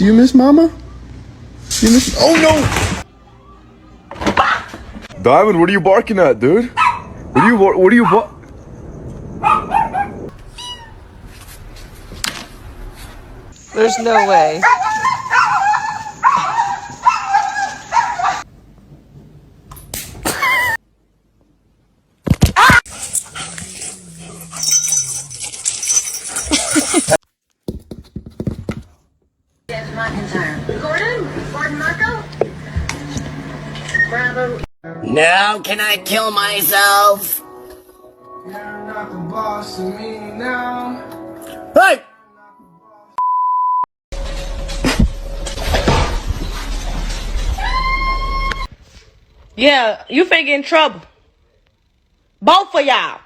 Do you miss Mama? Do you miss? Oh no! Diamond, what are you barking at, dude? What are you There's no way. Gordon Marco? Bravo. Now can I kill myself? You're not the boss of me now. Hey! Yeah, you finna get in trouble. Both of y'all.